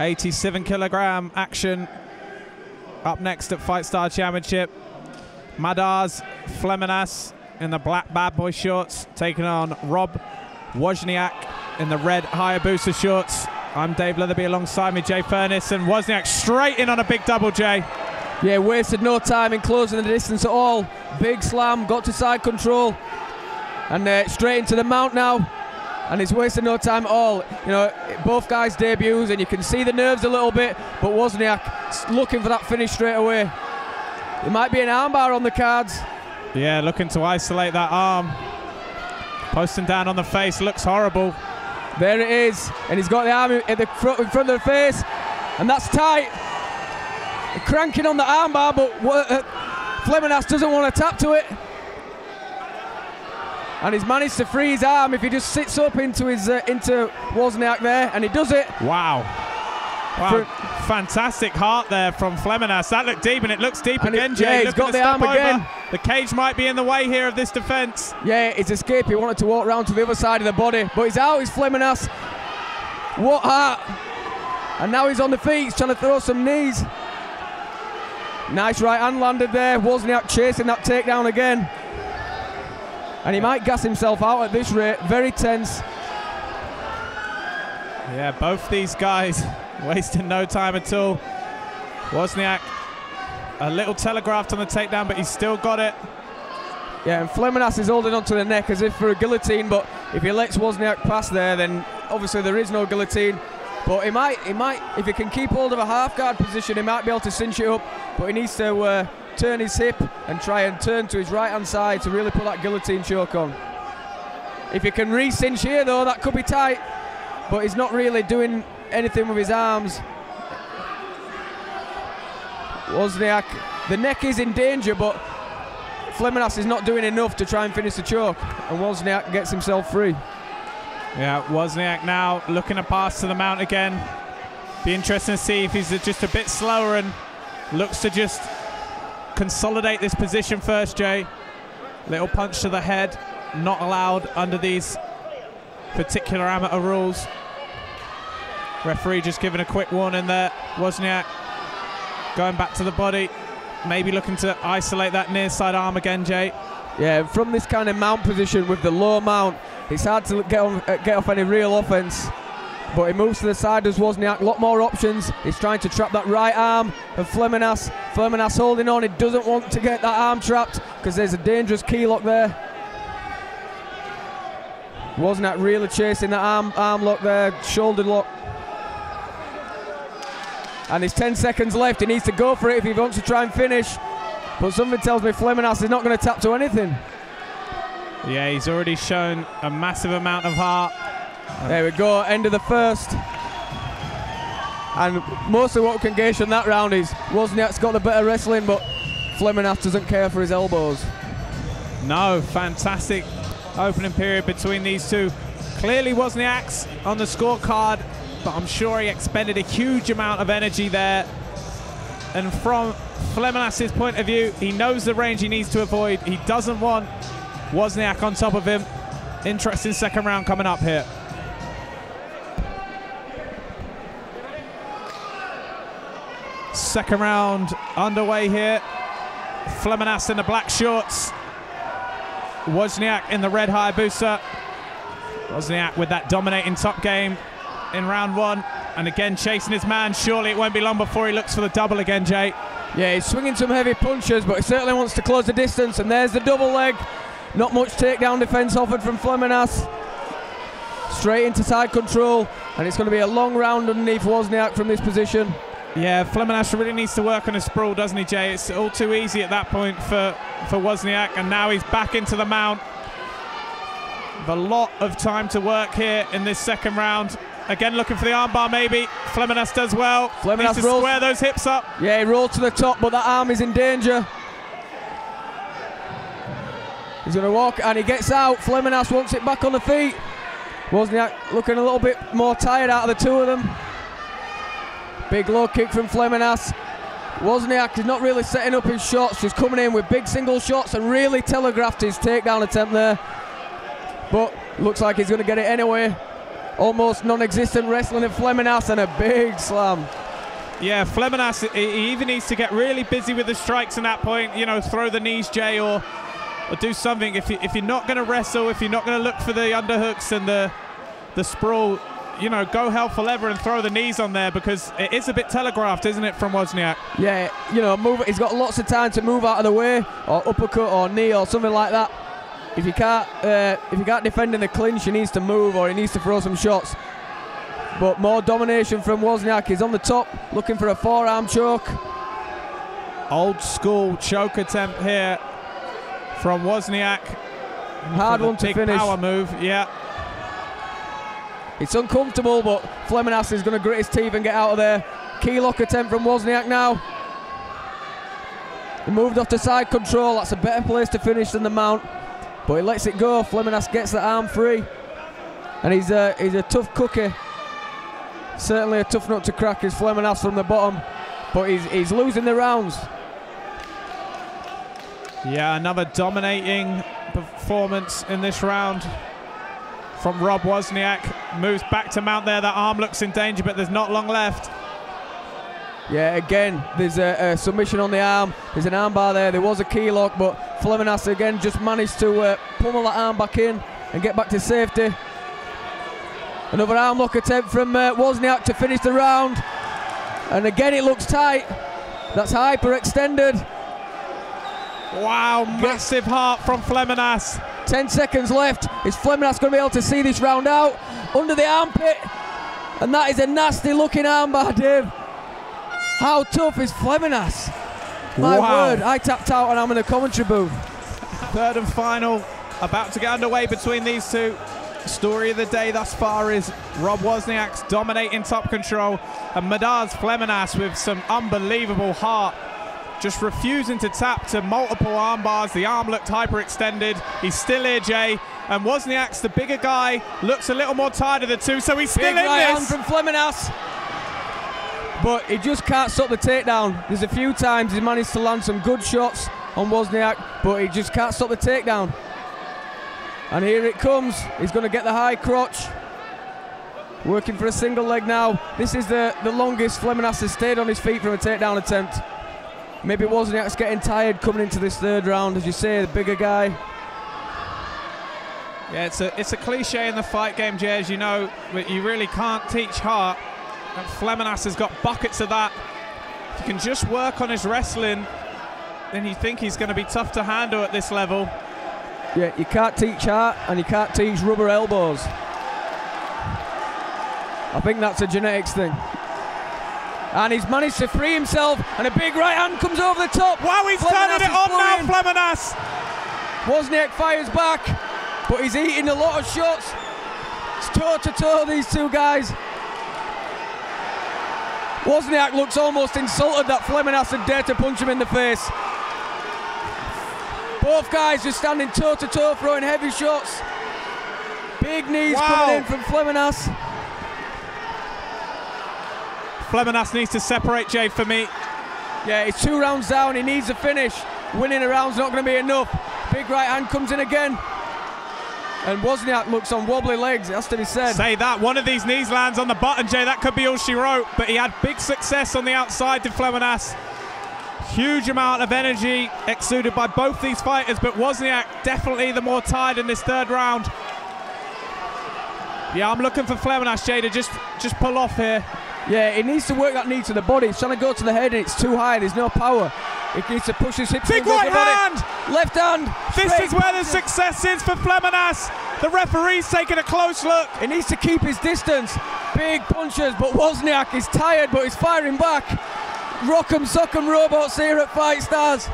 87-kilogram action up next at FightStar Championship. Madars, Fleminas in the black bad boy shorts, taking on Wozniak in the red Hayabusa shorts. I'm Dave Leatherby, alongside me Jay Furness, and Wozniak straight in on a big double, Jay. Yeah, wasted no time in closing the distance at all. Big slam, got to side control, and straight into the mount now. And he's wasted no time at all. You know, both guys' debuts, and you can see the nerves a little bit, but Wozniak looking for that finish straight away. There might be an armbar on the cards. Yeah, looking to isolate that arm. Posting down on the face, looks horrible. There it is, and he's got the arm in front of the face, and that's tight. Cranking on the armbar, but Fleminas doesn't want to tap to it. And he's managed to free his arm if he just sits up into Wozniak there, and he does it. Wow. Wow, fantastic heart there from Fleminas. That looked deep, and it looks deep again, Jay. Yeah, he's got the arm again. The cage might be in the way here of this defence. Yeah, it's escape. He wanted to walk round to the other side of the body, but he's out, he's Fleminas. What heart. And now he's on the feet, he's trying to throw some knees. Nice right hand landed there. Wozniak chasing that takedown again. And he might gas himself out at this rate. Very tense. Yeah, both these guys wasting no time at all. Wozniak a little telegraphed on the takedown, but he's still got it. Yeah, and Fleminas is holding onto the neck as if for a guillotine, but if he lets Wozniak pass there, then obviously there is no guillotine. But he might, if he can keep hold of a half guard position, he might be able to cinch it up, but he needs to turn his hip and try and turn to his right hand side to really put that guillotine choke on. If he can re-cinch here though, that could be tight, but he's not really doing anything with his arms. Wozniak, the neck is in danger, but Fleminas is not doing enough to try and finish the choke, and Wozniak gets himself free. Yeah, Wozniak now looking to pass to the mount again. Be interesting to see if he's just a bit slower and looks to just consolidate this position first, Jay. Little punch to the head, not allowed under these particular amateur rules. Referee just giving a quick warning there. Wozniak going back to the body, maybe looking to isolate that near side arm again, Jay. Yeah, from this kind of mount position with the low mount, it's hard to get off any real offense. But he moves to the side, does Wozniak. A lot more options. He's trying to trap that right arm of Fleminas. Fleminas holding on. He doesn't want to get that arm trapped because there's a dangerous key lock there. Wozniak really chasing that arm lock there, shoulder lock. And there's 10 seconds left. He needs to go for it if he wants to try and finish. But something tells me Fleminas is not going to tap to anything. Yeah, he's already shown a massive amount of heart. There we go, end of the first. And mostly what can gauge on that round is Wozniak's got the better wrestling, but Fleminas doesn't care for his elbows. No, fantastic opening period between these two. Clearly Wozniak's on the scorecard, but I'm sure he expended a huge amount of energy there. And from Fleminas' point of view, he knows the range he needs to avoid. He doesn't want Wozniak on top of him. Interesting second round coming up here. Second round underway here. Fleminas in the black shorts. Wozniak in the red Hayabusa. Wozniak with that dominating top game in round one. And again chasing his man. Surely it won't be long before he looks for the double again, Jay. Yeah, he's swinging some heavy punches, but he certainly wants to close the distance. And there's the double leg. Not much takedown defense offered from Fleminas. Straight into side control. And it's going to be a long round underneath Wozniak from this position. Yeah, Fleminas really needs to work on his sprawl, doesn't he, Jay? It's all too easy at that point for Wozniak, and now he's back into the mount. With a lot of time to work here in this second round. Again, looking for the armbar, maybe. Fleminas does well. Fleminas needs to square those hips up. Yeah, he rolled to the top, but that arm is in danger. He's going to walk, and he gets out. Fleminas wants it back on the feet. Wozniak looking a little bit more tired out of the two of them. Big low kick from Fleminas. Wozniak is not really setting up his shots, just coming in with big single shots and really telegraphed his takedown attempt there. But looks like he's going to get it anyway. almost non-existent wrestling of Fleminas, and a big slam. Yeah, Fleminas, he even needs to get really busy with the strikes at that point, you know, throw the knees, Jay, or do something. If you're not going to wrestle, if you're not going to look for the underhooks and the sprawl, you know, go hell for leather and throw the knees on there, because it is a bit telegraphed, isn't it, from Wozniak? Yeah, you know, he's got lots of time to move out of the way, or uppercut or knee or something like that. If you can't defend in the clinch, he needs to move, or he needs to throw some shots. But more domination from Wozniak. He's on the top, looking for a forearm choke. Old school choke attempt here from Wozniak. Hard one to big finish. Power move, yeah. It's uncomfortable, but Fleminas is going to grit his teeth and get out of there. Key lock attempt from Wozniak now. He moved off to side control. That's a better place to finish than the mount, but he lets it go. Fleminas gets the arm free, and he's a tough cookie. Certainly a tough nut to crack is Fleminas from the bottom, but he's losing the rounds. Yeah, another dominating performance in this round from Rob Wozniak. Moves back to mount there. That arm looks in danger, but there's not long left. Yeah, again, there's a submission on the arm. There's an arm bar there. There was a key lock, but Fleminas again just managed to pummel that arm back in and get back to safety. Another arm lock attempt from Wozniak to finish the round. And again, it looks tight. That's hyperextended. Wow, massive heart from Fleminas. 10 seconds left. Is Fleminas going to be able to see this round out? Under the armpit. And that is a nasty looking armbar, Dave. How tough is Fleminas? My word, I tapped out and I'm in the commentary booth. Third and final, about to get underway between these two. Story of the day thus far is Rob Wozniak's dominating top control, and Madars Fleminas with some unbelievable heart, just refusing to tap to multiple arm bars. The arm looked hyperextended. He's still here, Jay, and Wozniak's the bigger guy, looks a little more tired of the two, so he's still in right this. Hand from Fleminas, but he just can't stop the takedown. There's a few times he managed to land some good shots on Wozniak, but he just can't stop the takedown. And here it comes. He's going to get the high crotch. Working for a single leg now. This is the longest Fleminas has stayed on his feet from a takedown attempt. Maybe Wozniak's getting tired coming into this third round. As you say, the bigger guy. Yeah, it's a cliche in the fight game, Jay, as you know, but you really can't teach heart. And Fleminas has got buckets of that. If you can just work on his wrestling, then you think he's going to be tough to handle at this level. Yeah, you can't teach heart and you can't teach rubber elbows. I think that's a genetics thing. And he's managed to free himself, and a big right hand comes over the top. Wow, he's turning it on now, Fleminas. Wozniak fires back, but he's eating a lot of shots. It's toe-to-toe, these two guys. Wozniak looks almost insulted that Fleminas had dared to punch him in the face. Both guys just standing toe-to-toe, throwing heavy shots. Big knees coming in from Fleminas. Fleminas needs to separate, Jay, for me. Yeah, he's 2 rounds down. He needs a finish. Winning a round's not going to be enough. Big right hand comes in again. And Wozniak looks on wobbly legs, it has to be said. Say that, one of these knees lands on the button, Jay. That could be all she wrote. But he had big success on the outside to Fleminas. Huge amount of energy exuded by both these fighters, but Wozniak definitely the more tired in this third round. Yeah, I'm looking for Fleminas, Jay, to just pull off here. Yeah, he needs to work that knee to the body. He's trying to go to the head and it's too high. There's no power. He needs to push his hips. Big right hand! Left hand! This is where the success is for Fleminas. The referee's taking a close look. He needs to keep his distance. Big punches, but Wozniak is tired, but he's firing back. Rock'em sock'em robots here at FightStars.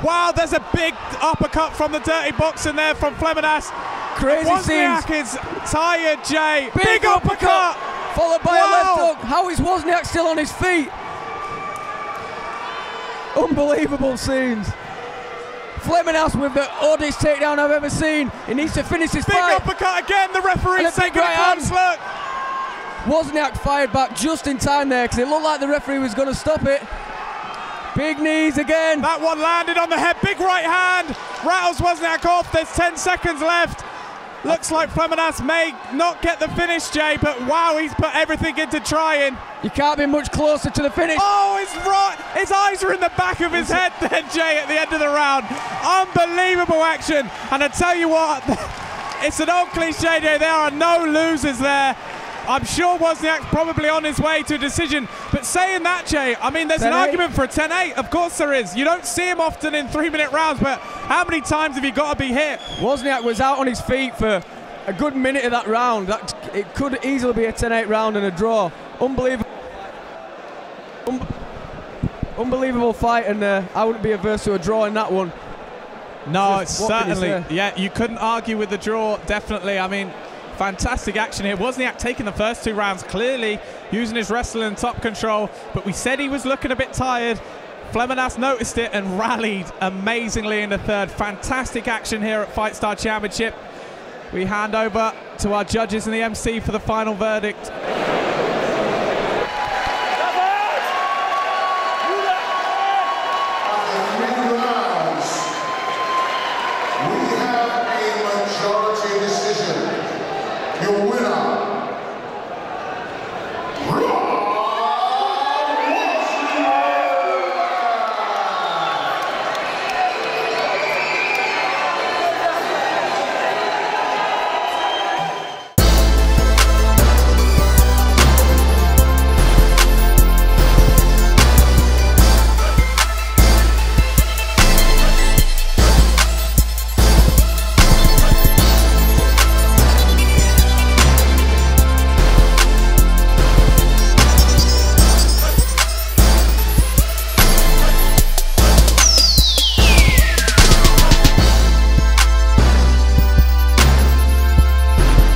Wow, there's a big uppercut from the dirty boxing there from Fleminas. Crazy scenes. Wozniak is tired, Jay. Big uppercut. Followed by a left hook. How is Wozniak still on his feet? Unbelievable scenes. Fleminas with the oddest takedown I've ever seen. He needs to finish his fight. Big uppercut again. The referee's taking a close look. Wozniak fired back just in time there because it looked like the referee was going to stop it. Big knees again. That one landed on the head. Big right hand. Rattles Wozniak off. There's 10 seconds left. Looks like Fleminas may not get the finish, Jay, but wow, he's put everything into trying. You can't be much closer to the finish. Oh, his eyes are in the back of his head then, Jay, at the end of the round. Unbelievable action. And I tell you what, it's an old cliche, Jay. There are no losers there. I'm sure Wozniak's probably on his way to a decision. But saying that, Jay, I mean, there's an argument for a 10-8. Of course there is. You don't see him often in 3-minute rounds, but how many times have you got to be hit? Wozniak was out on his feet for a good minute of that round. It could easily be a 10-8 round and a draw. Unbelievable fight, and I wouldn't be averse to a draw in that one. No, certainly. Yeah, you couldn't argue with the draw, definitely. I mean, fantastic action here. Wozniak taking the first 2 rounds, clearly using his wrestling and top control, but we said he was looking a bit tired. Fleminas noticed it and rallied amazingly in the third. Fantastic action here at FightStar Championship. We hand over to our judges and the MC for the final verdict.